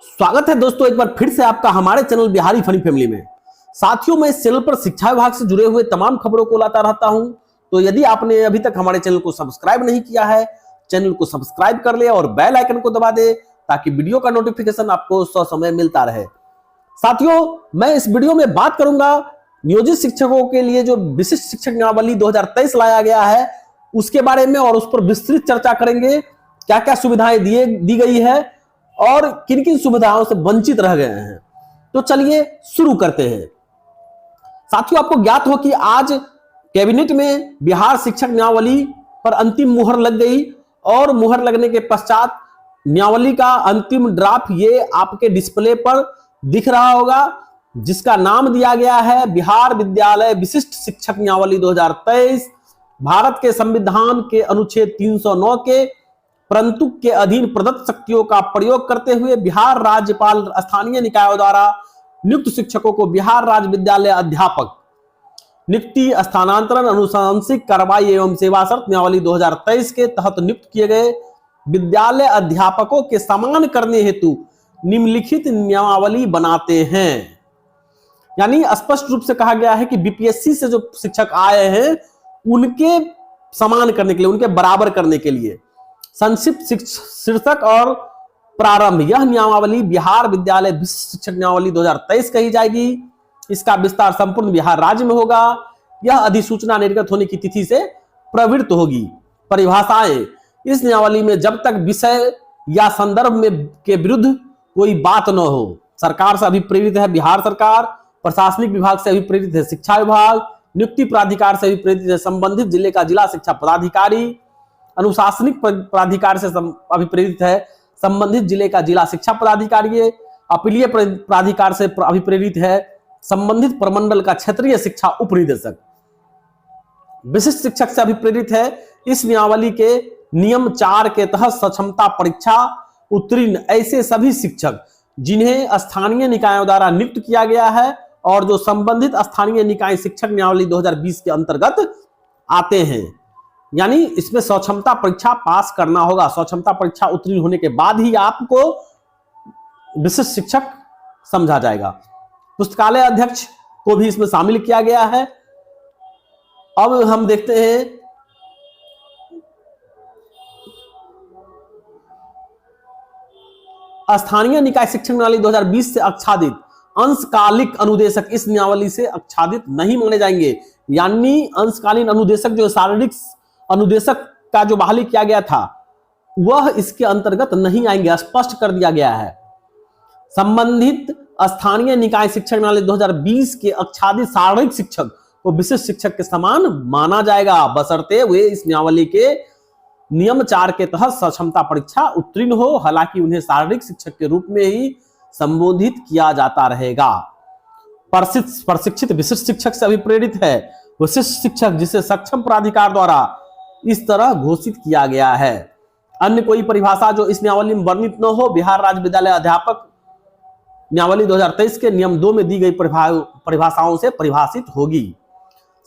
स्वागत है दोस्तों एक बार फिर से आपका हमारे चैनल बिहारी फनी फैमिली में। साथियों, मैं इस चैनल पर शिक्षा विभाग से जुड़े हुए तमाम खबरों को लाता रहता हूं, तो यदि आपने अभी तक हमारे चैनल को सब्सक्राइब नहीं किया है, चैनल को सब्सक्राइब कर ले और बेल आइकन को दबा दे ताकि वीडियो का नोटिफिकेशन आपको समय मिलता रहे। साथियों, मैं इस वीडियो में बात करूंगा नियोजित शिक्षकों के लिए जो विशिष्ट शिक्षक नियमावली 2023 लाया गया है उसके बारे में, और उस पर विस्तृत चर्चा करेंगे। क्या क्या सुविधाएं दी गई है और किन किन सुविधाओं से वंचित रह गए हैं। तो चलिए शुरू करते हैं। साथियों, आपको ज्ञात हो कि आज कैबिनेट में बिहार शिक्षक नियमावली पर अंतिम मुहर लग गई और मुहर लगने के पश्चात नियमावली का अंतिम ड्राफ्ट ये आपके डिस्प्ले पर दिख रहा होगा, जिसका नाम दिया गया है बिहार विद्यालय विशिष्ट शिक्षक नियमावली 2023। भारत के संविधान के अनुच्छेद 309 के परंतु के अधीन प्रदत्त शक्तियों का प्रयोग करते हुए बिहार राज्यपाल स्थानीय निकायों द्वारा नियुक्त शिक्षकों को बिहार राज्य विद्यालय अध्यापक नियुक्ति, स्थानांतरण, अनुशंसिक कार्रवाई एवं सेवा शर्त नियमावली 2023 के तहत नियुक्त किए गए विद्यालय अध्यापकों के समान करने हेतु निम्नलिखित नियमावली बनाते हैं। यानी स्पष्ट रूप से कहा गया है कि बीपीएससी से जो शिक्षक आए हैं उनके समान करने के लिए, उनके बराबर करने के लिए संक्षिप्त शीर्षक और प्रारंभ, यह नियमावली बिहार विद्यालय विशिष्ट शिक्षक नियमावली 2023 कही जाएगी। इसका विस्तार संपूर्ण बिहार राज्य में होगा। यह अधिसूचना निर्गत होने की तिथि से प्रवृत्त होगी। परिभाषाएं, इस नियमावली में जब तक विषय या संदर्भ में के विरुद्ध कोई बात न हो, सरकार से अभिप्रेरित है बिहार सरकार, प्रशासनिक विभाग से अभिप्रेरित है शिक्षा विभाग, नियुक्ति प्राधिकार से अभिप्रेरित है संबंधित जिले का जिला शिक्षा पदाधिकारी, अनुशासनिक प्राधिकार से अभिप्रेरित है संबंधित जिले का जिला शिक्षा पदाधिकारी, अपीलीय प्राधिकार से अभिप्रेरित है संबंधित प्रमंडल का क्षेत्रीय शिक्षा उप निदेशक, विशिष्ट शिक्षक से अभिप्रेरित है इस नियमावली के नियम 4 के तहत सक्षमता परीक्षा उत्तीर्ण ऐसे सभी शिक्षक जिन्हें स्थानीय निकायों द्वारा नियुक्त किया गया है और जो संबंधित स्थानीय निकाय शिक्षक नियमावली 2020 के अंतर्गत आते हैं। यानी इसमें स्वक्षमता परीक्षा पास करना होगा। स्वक्षमता परीक्षा उत्तीर्ण होने के बाद ही आपको विशिष्ट शिक्षक समझा जाएगा। पुस्तकालय अध्यक्ष को भी इसमें शामिल किया गया है। अब हम देखते हैं स्थानीय निकाय शिक्षक नियमावली 2020 से आच्छादित अंशकालिक अनुदेशक इस नियमावली से आच्छादित नहीं माने जाएंगे। यानी अंशकालीन अनुदेशक जो शारीरिक अनुदेशक का जो बहाली किया गया था वह इसके अंतर्गत नहीं आएंगे, स्पष्ट कर दिया गया है। संबंधित स्थानीय निकाय शिक्षक नियमावली 2020 के आच्छादित शारीरिक शिक्षक को विशिष्ट शिक्षक के समान माना जाएगा, बशर्ते वे इस नियमावली के नियम 4 के तहत सक्षमता परीक्षा उत्तीर्ण हो। हालांकि उन्हें शारीरिक शिक्षक के रूप में ही संबोधित किया जाता रहेगा। प्रशिक्षित विशिष्ट शिक्षक से अभिप्रेरित है विशिष्ट शिक्षक जिसे सक्षम प्राधिकार द्वारा इस तरह घोषित किया गया है। अन्य कोई परिभाषा जो इस नियमावली में वर्णित न हो बिहार राज्य विद्यालय अध्यापक नियमावली 2023 के नियम 2 में दी गई परिभाषाओं से परिभाषित होगी।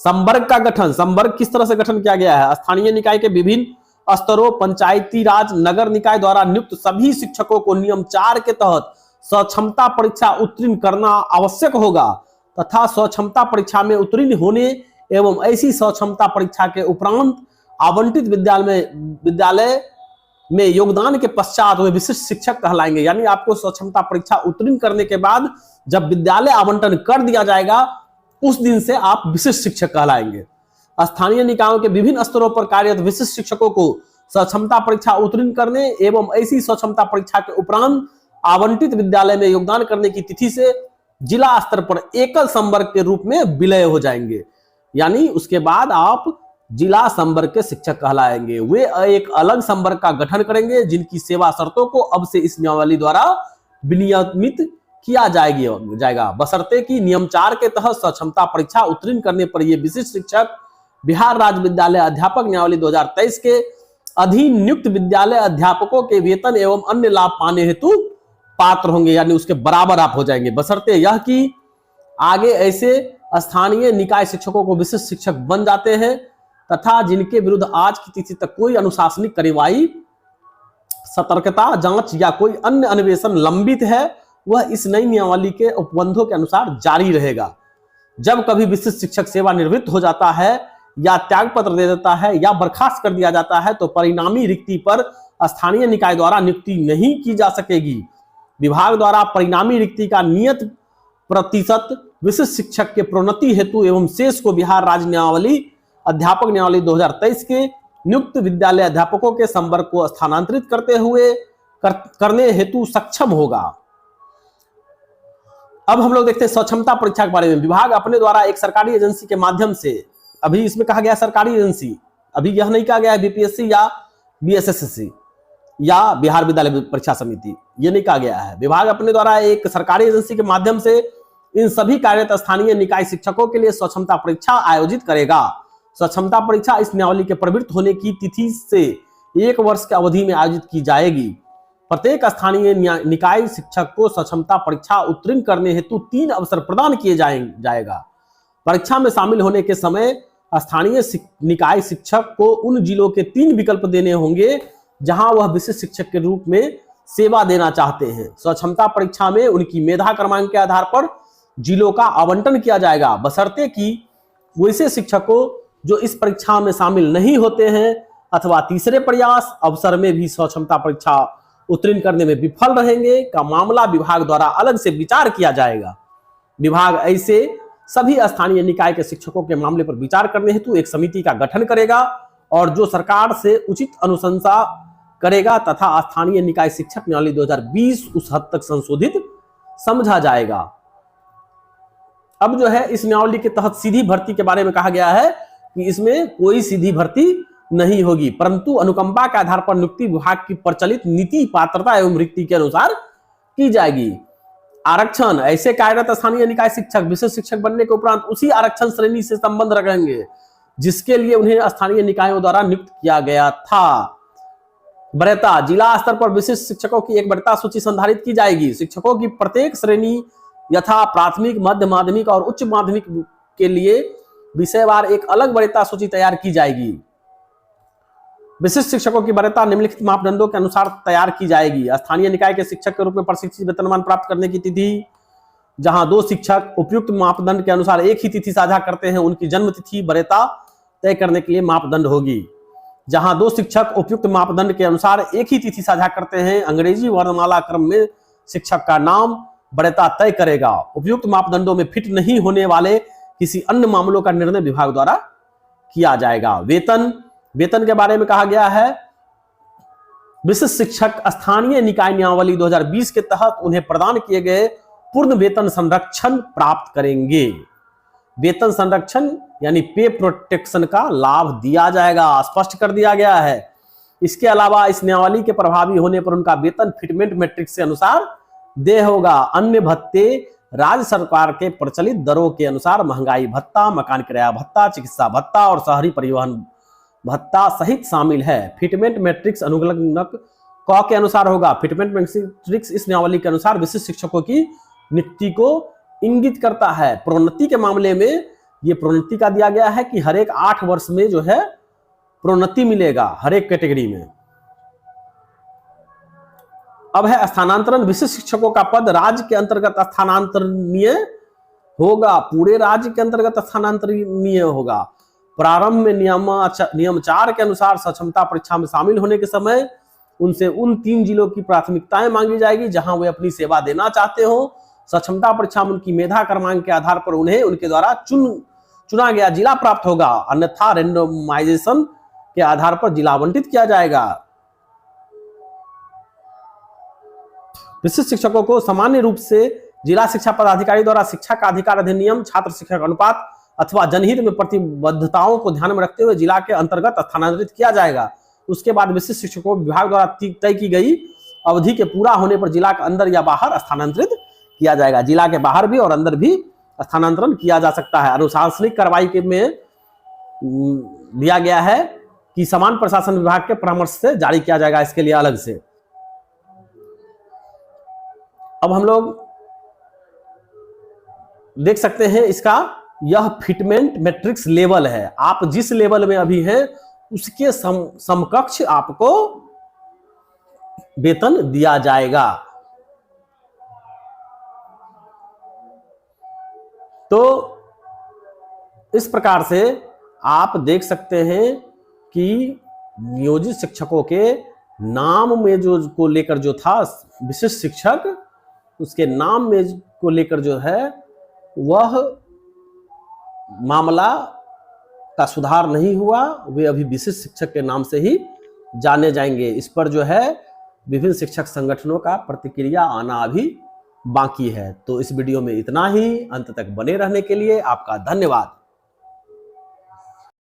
संवर्ग का गठन, संवर्ग किस तरह से गठन किया गया है? स्थानीय निकाय के विभिन्न स्तरों, पंचायती राज, नगर निकाय द्वारा नियुक्त सभी शिक्षकों को नियम 4 के तहत स्वक्षमता परीक्षा उत्तीर्ण करना आवश्यक होगा तथा स्वक्षमता परीक्षा में उत्तीर्ण होने एवं ऐसी स्वक्षमता परीक्षा के उपरांत आवंटित विद्यालय में योगदान के पश्चात वे विशिष्ट शिक्षक कहलाएंगे। यानी आपको स्वक्षमता परीक्षा उत्तीर्ण करने के बाद जब विद्यालय आवंटन कर दिया जाएगा उस दिन से आप विशिष्ट शिक्षक कहलाएंगे। स्थानीय निकायों के विभिन्न स्तरों पर कार्यरत विशिष्ट शिक्षकों को स्वक्षमता परीक्षा उत्तीर्ण करने एवं ऐसी स्वक्षमता परीक्षा के उपरांत आवंटित विद्यालय में योगदान करने की तिथि से जिला स्तर पर एकल संवर्ग के रूप में विलय हो जाएंगे। यानी उसके बाद आप जिला संवर्ग के शिक्षक कहलाएंगे। वे एक अलग संवर्ग का गठन करेंगे जिनकी सेवा शर्तों को अब से इस नियमावली द्वारा विनियमित किया जाएगा, बशर्ते कि नियम 4 के तहत सक्षमता परीक्षा उत्तीर्ण करने पर ये विशिष्ट शिक्षक बिहार राज्य विद्यालय अध्यापक नियमावली 2023 के अधीन नियुक्त विद्यालय अध्यापकों के वेतन एवं अन्य लाभ पाने हेतु पात्र होंगे। यानी उसके बराबर आप हो जाएंगे, बशर्ते यह कि आगे ऐसे स्थानीय निकाय शिक्षकों को विशिष्ट शिक्षक बन जाते हैं तथा जिनके विरुद्ध आज की तिथि तक कोई अनुशासनिक कार्रवाई सतर्कता, जांच या कोई अन्य अन्वेषण लंबित है वह इस नई नियमावली के उपबंधों के अनुसार जारी रहेगा। जब कभी विशिष्ट शिक्षक सेवानिवृत्त हो जाता है या त्यागपत्र दे देता है या बर्खास्त कर दिया जाता है तो परिणामी रिक्ति पर स्थानीय निकाय द्वारा नियुक्ति नहीं की जा सकेगी। विभाग द्वारा परिणामी रिक्ति का नियत प्रतिशत विशिष्ट शिक्षक के प्रोन्नति हेतु एवं शेष को बिहार राज्य नियमावली अध्यापक नियमावली 2023 के नियुक्त विद्यालय अध्यापकों के संवर्ग को स्थानांतरित करने हेतु सक्षम होगा। अब हम लोग देखते हैं स्वक्षमता परीक्षा के बारे में। विभाग अपने द्वारा एक सरकारी एजेंसी के माध्यम से, अभी इसमें कहा गया सरकारी एजेंसी, अभी यह नहीं कहा गया है बीपीएससी या बीएसएससी या बिहार विद्यालय परीक्षा समिति, यह नहीं कहा गया है। विभाग अपने द्वारा एक सरकारी एजेंसी के माध्यम से इन सभी कार्यरत स्थानीय निकाय शिक्षकों के लिए स्वक्षमता परीक्षा आयोजित करेगा। स्वक्षमता परीक्षा इस नियमावली के प्रवृत्त होने की तिथि से 1 वर्ष की अवधि में आयोजित की जाएगी। प्रत्येक स्थानीय निकाय शिक्षक को स्वक्षमता परीक्षा उत्तीर्ण करने हेतु 3 अवसर प्रदान किए जाएगा। परीक्षा में शामिल होने के समय स्थानीय निकाय शिक्षक को उन जिलों के 3 विकल्प देने होंगे जहां वह विशिष्ट शिक्षक के रूप में सेवा देना चाहते हैं। स्वक्षमता परीक्षा में उनकी मेधा क्रमांक के आधार पर जिलों का आवंटन किया जाएगा, बशर्ते कि वैसे शिक्षकों जो इस परीक्षा में शामिल नहीं होते हैं अथवा तीसरे प्रयास अवसर में भी स्वक्षमता परीक्षा उत्तीर्ण करने में विफल रहेंगे का मामला विभाग द्वारा अलग से विचार किया जाएगा। विभाग ऐसे सभी स्थानीय निकाय के शिक्षकों के मामले पर विचार करने हेतु एक समिति का गठन करेगा और जो सरकार से उचित अनुशंसा करेगा तथा स्थानीय निकाय शिक्षक नियमावली 2020 उस हद तक संशोधित समझा जाएगा। अब जो है इस नियमावली के तहत सीधी भर्ती के बारे में कहा गया है कि इसमें कोई सीधी भर्ती नहीं होगी, परंतु अनुकंपा के आधार पर नियुक्ति विभाग की प्रचलित नीति, पात्रता एवं रिक्ति के अनुसार की जाएगी। आरक्षण, ऐसे कार्यरत स्थानीय निकाय शिक्षक विशिष्ट शिक्षक बनने के उपरांत उसी आरक्षण श्रेणी से संबंध रखेंगे जिसके लिए उन्हें स्थानीय निकायों द्वारा नियुक्त किया गया था। वरीयता, जिला स्तर पर विशिष्ट शिक्षकों की एक वरीयता सूची संधारित की जाएगी। शिक्षकों की प्रत्येक श्रेणी यथा प्राथमिक, मध्य माध्यमिक और उच्च माध्यमिक के लिए विषयवार एक अलग वरीयता सूची तैयार की जाएगी। विशिष्ट शिक्षकों की वरीयता निम्नलिखित मापदंडों के अनुसार तैयार की जाएगी। स्थानीय निकाय के शिक्षक के रूप में प्रशिक्षित वेतनमान प्राप्त करने की तिथि, जहां 2 शिक्षक उपयुक्त मापदंड के अनुसार एक ही तिथि साझा करते हैं, उनकी जन्म तिथि वरीयता तय करने के लिए मापदंड होगी। जहां 2 शिक्षक उपयुक्त मापदंड के अनुसार एक ही तिथि साझा करते हैं, अंग्रेजी वर्णमाला क्रम में शिक्षक का नाम वरीयता तय करेगा। उपयुक्त मापदंडों में फिट नहीं होने वाले किसी अन्य मामलों का निर्णय विभाग द्वारा किया जाएगा। वेतन के बारे में कहा गया है, विशिष्ट शिक्षक स्थानीय निकाय नियमावली 2020 के तहत उन्हें प्रदान किए गए पूर्ण वेतन संरक्षण प्राप्त करेंगे। वेतन संरक्षण यानी पे प्रोटेक्शन का लाभ दिया जाएगा, स्पष्ट कर दिया गया है। इसके अलावा इस नियमावली के प्रभावी होने पर उनका वेतन फिटमेंट मैट्रिक्स के अनुसार देय होगा। अन्य भत्ते राज्य सरकार के प्रचलित दरों के अनुसार महंगाई भत्ता, मकान किराया भत्ता, चिकित्सा भत्ता और शहरी परिवहन भत्ता सहित शामिल है। फिटमेंट मैट्रिक्स अनुगणक क के अनुसार होगा। फिटमेंट मैट्रिक्स इस नियमावली के अनुसार विशिष्ट शिक्षकों की नियुक्ति को इंगित करता है। प्रोन्नति के मामले में ये प्रोन्नति का दिया गया है कि हर एक 8 वर्ष में जो है प्रोन्नति मिलेगा हर एक कैटेगरी में। अब है स्थानांतरण। विशिष्ट शिक्षकों का पद राज्य के अंतर्गत स्थानांतरणीय होगा, पूरे राज्य के अंतर्गत स्थानांतरणीय होगा। प्रारंभ में नियम 4 के अनुसार सक्षमता परीक्षा में शामिल होने के समय उनसे उन 3 जिलों की प्राथमिकताएं मांगी जाएगी जहां वे अपनी सेवा देना चाहते हो। सक्षमता परीक्षा में उनकी मेधा क्रमांक के आधार पर उन्हें उनके द्वारा चुना गया जिला प्राप्त होगा, अन्यथा रेंडमाइजेशन के आधार पर जिला आवंटित किया जाएगा। विशिष्ट शिक्षकों को सामान्य रूप से जिला शिक्षा पदाधिकारी द्वारा शिक्षा का अधिकार अधिनियम, छात्र शिक्षक अनुपात अथवा जनहित में प्रतिबद्धताओं को ध्यान में रखते हुए जिला के अंतर्गत स्थानांतरित किया जाएगा। उसके बाद विशिष्ट शिक्षकों को विभाग द्वारा तय की गई अवधि के पूरा होने पर जिला के अंदर या बाहर स्थानांतरित किया जाएगा। जिला के बाहर भी और अंदर भी स्थानांतरण किया जा सकता है। अनुशासनिक कार्रवाई के में दिया गया है कि समान प्रशासन विभाग के परामर्श से जारी किया जाएगा, इसके लिए अलग से। अब हम लोग देख सकते हैं इसका यह फिटमेंट मैट्रिक्स लेवल है। आप जिस लेवल में अभी हैं उसके समकक्ष आपको वेतन दिया जाएगा। तो इस प्रकार से आप देख सकते हैं कि नियोजित शिक्षकों के नाम में जो को लेकर जो था विशिष्ट शिक्षक, उसके नाम में को लेकर जो है वह मामला का सुधार नहीं हुआ। वे अभी विशिष्ट शिक्षक के नाम से ही जाने जाएंगे। इस पर जो है विभिन्न शिक्षक संगठनों का प्रतिक्रिया आना अभी बाकी है। तो इस वीडियो में इतना ही। अंत तक बने रहने के लिए आपका धन्यवाद।